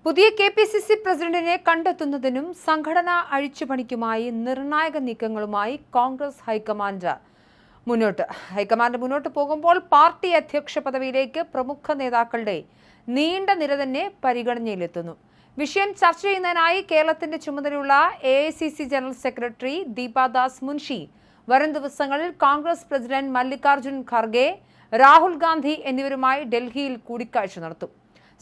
പുതിയ കെപിസിസി പ്രസിഡന്റിനെ കണ്ടെത്തുന്നതിനും സംഘടനാ അഴിച്ചുപണിക്കുമായി നിർണായക നീക്കങ്ങളുമായി കോൺഗ്രസ് ഹൈക്കമാൻഡ് മുന്നോട്ട് പോകുമ്പോൾ പാർട്ടി അധ്യക്ഷ പദവിയിലേക്ക് പ്രമുഖ നേതാക്കളുടെ നീണ്ട നിര തന്നെ പരിഗണനയിലെത്തുന്നു. വിഷയം ചർച്ച ചെയ്യുന്നതിനായി കേരളത്തിന്റെ ചുമതലയുള്ള AICC general secretary Deepa Das Munshi വരും ദിവസങ്ങളിൽ കോൺഗ്രസ് പ്രസിഡന്റ് മല്ലികാർജുൻ ഖർഗെ, രാഹുൽ ഗാന്ധി എന്നിവരുമായി ഡൽഹിയിൽ കൂടിക്കാഴ്ച നടത്തും.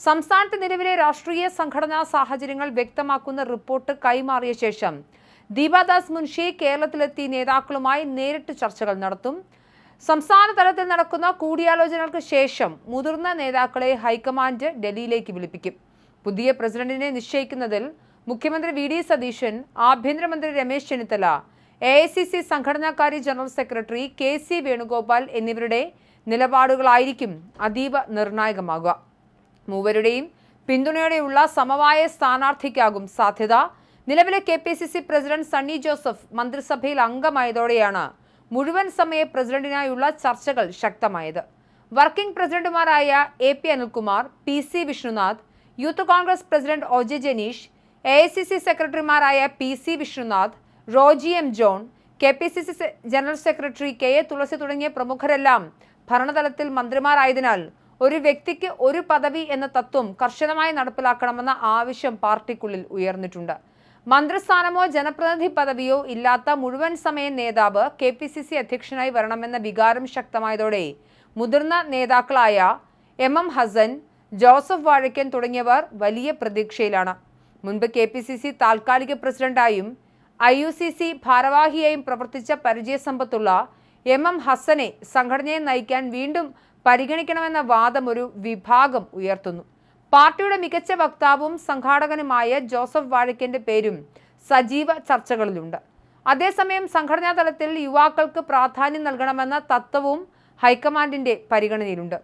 സംസ്ഥാനത്ത് നിലവിലെ രാഷ്ട്രീയ സംഘടനാ സാഹചര്യങ്ങൾ വ്യക്തമാക്കുന്ന റിപ്പോർട്ട് കൈമാറിയ ശേഷം ദീപാദാസ് മുൻഷി കേരളത്തിലെത്തി നേതാക്കളുമായി നേരിട്ട് ചർച്ചകൾ നടത്തും. സംസ്ഥാന തലത്തിൽ നടക്കുന്ന കൂടിയാലോചനകൾക്ക് ശേഷം മുതിർന്ന നേതാക്കളെ ഹൈക്കമാൻഡ് ഡൽഹിയിലേക്ക് വിളിപ്പിക്കും. പുതിയ പ്രസിഡന്റിനെ നിശ്ചയിക്കുന്നതിൽ മുഖ്യമന്ത്രി വി.ഡി. സതീശൻ, ആഭ്യന്തരമന്ത്രി രമേശ് ചെന്നിത്തല, എഐസിസി സംഘടനാകാര്യ ജനറൽ സെക്രട്ടറി കെ.സി. വേണുഗോപാൽ എന്നിവരുടെ നിലപാടുകളായിരിക്കും അതീവ നിർണായകമാകുക. മൂവരുടെയും പിന്തുണയോടെയുള്ള സമവായ സ്ഥാനാർത്ഥിക്കാകും സാധ്യത. നിലവിലെ കെപിസിസി പ്രസിഡന്റ് സണ്ണി ജോസഫ് മന്ത്രിസഭയിൽ അംഗമായതോടെയാണ് മുഴുവൻ സമയ പ്രസിഡന്റിനായുള്ള ചർച്ചകൾ ശക്തമായത്. വർക്കിംഗ് പ്രസിഡന്റുമാരായ A P. Anilkumar, P C. Vishnunath, youth Congress president O J. Janeesh, AICC സെക്രട്ടറിമാരായ P C. Vishnunath, Roji M. John, KPCC general secretary K A. Thulasi തുടങ്ങിയ പ്രമുഖരെല്ലാം ഭരണതലത്തിൽ മന്ത്രിമാരായതിനാൽ ഒരു വ്യക്തിക്ക് ഒരു പദവി എന്ന തത്വം കർശനമായി നടപ്പിലാക്കണമെന്ന ആവശ്യം പാർട്ടിക്കുള്ളിൽ ഉയർന്നിട്ടുണ്ട്. മന്ത്രിസ്ഥാനമോ ജനപ്രതിനിധി പദവിയോ ഇല്ലാത്ത മുഴുവൻ സമയ നേതാവ് കെപിസിസി അധ്യക്ഷനായി വരണമെന്ന വികാരം ശക്തമായതോടെ മുതിർന്ന നേതാക്കളായ എം ഹസൻ, ജോസഫ് വാഴക്കൻ തുടങ്ങിയവർ വലിയ പ്രതീക്ഷയിലാണ്. മുൻപ് കെപിസിസി താൽക്കാലിക പ്രസിഡന്റായും IUCC ഭാരവാഹിയായും പ്രവർത്തിച്ച പരിചയസമ്പത്തുള്ള എം ഹസനെ സംഘടനയെ നയിക്കാൻ വീണ്ടും പരിഗണിക്കണമെന്ന വാദം ഒരു വിഭാഗം ഉയർത്തുന്നു. പാർട്ടിയുടെ മികച്ച വക്താവും സംഘാടകനുമായ ജോസഫ് വാഴക്കന്റെ പേരും സജീവ ചർച്ചകളിലുണ്ട്. അതേസമയം സംഘടനാ തലത്തിൽ യുവാക്കൾക്ക് പ്രാധാന്യം നൽകണമെന്ന തത്വവും ഹൈക്കമാൻഡിന്റെ പരിഗണനയിലുണ്ട്.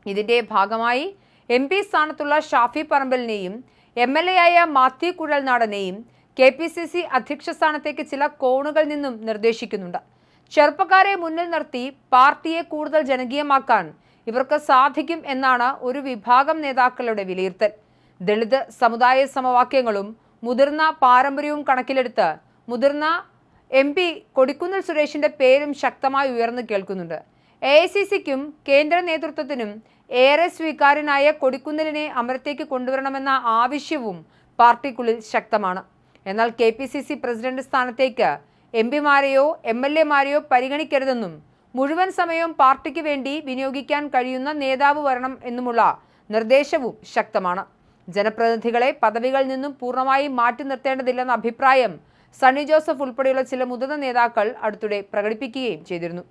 ഇതിന്റെ ഭാഗമായി MP സ്ഥാനത്തുള്ള ഷാഫി പറമ്പലിനെയും MLA ആയ മാത്യു കുഴൽനാടനെയും കെപിസിസി അധ്യക്ഷ സ്ഥാനത്തേക്ക് ചില കോണുകളിൽ നിന്നും നിർദ്ദേശിക്കുന്നുണ്ട്. ചെറുപ്പക്കാരെ മുന്നിൽ നിർത്തി പാർട്ടിയെ കൂടുതൽ ജനകീയമാക്കാൻ ഇവർക്ക് സാധിക്കും എന്നാണ് ഒരു വിഭാഗം നേതാക്കളുടെ വിലയിരുത്തൽ. ദളിത് സമുദായ സമവാക്യങ്ങളും മുതിർന്ന പാരമ്പര്യവും കണക്കിലെടുത്ത് മുതിർന്ന MP കൊടിക്കുന്നിൽ സുരേഷിന്റെ പേരും ശക്തമായി ഉയർന്നു കേൾക്കുന്നുണ്ട്. എഐസിസിക്കും കേന്ദ്ര നേതൃത്വത്തിനും ഏറെ സ്വീകാര്യനായ കൊടിക്കുന്നിലിനെ അമരത്തേക്ക് കൊണ്ടുവരണമെന്ന ആവശ്യവും പാർട്ടിക്കുള്ളിൽ ശക്തമാണ്. എന്നാൽ കെപിസിസി പ്രസിഡന്റ് സ്ഥാനത്തേക്ക് MP-മാരെയോ MLA-മാരെയോ പരിഗണിക്കരുതെന്നും മുഴുവൻ സമയവും പാർട്ടിക്ക് വേണ്ടി വിനിയോഗിക്കാൻ കഴിയുന്ന നേതാവ് വരണം എന്നുമുള്ള നിർദ്ദേശവും ശക്തമാണ്. ജനപ്രതിനിധികളെ പദവികളിൽ നിന്നും പൂർണ്ണമായി മാറ്റി നിർത്തേണ്ടതില്ലെന്ന അഭിപ്രായം സണ്ണി ജോസഫ് ഉൾപ്പെടെയുള്ള ചില മുതിർന്ന നേതാക്കൾ അടുത്തിടെ പ്രകടിപ്പിക്കുകയും ചെയ്തിരുന്നു.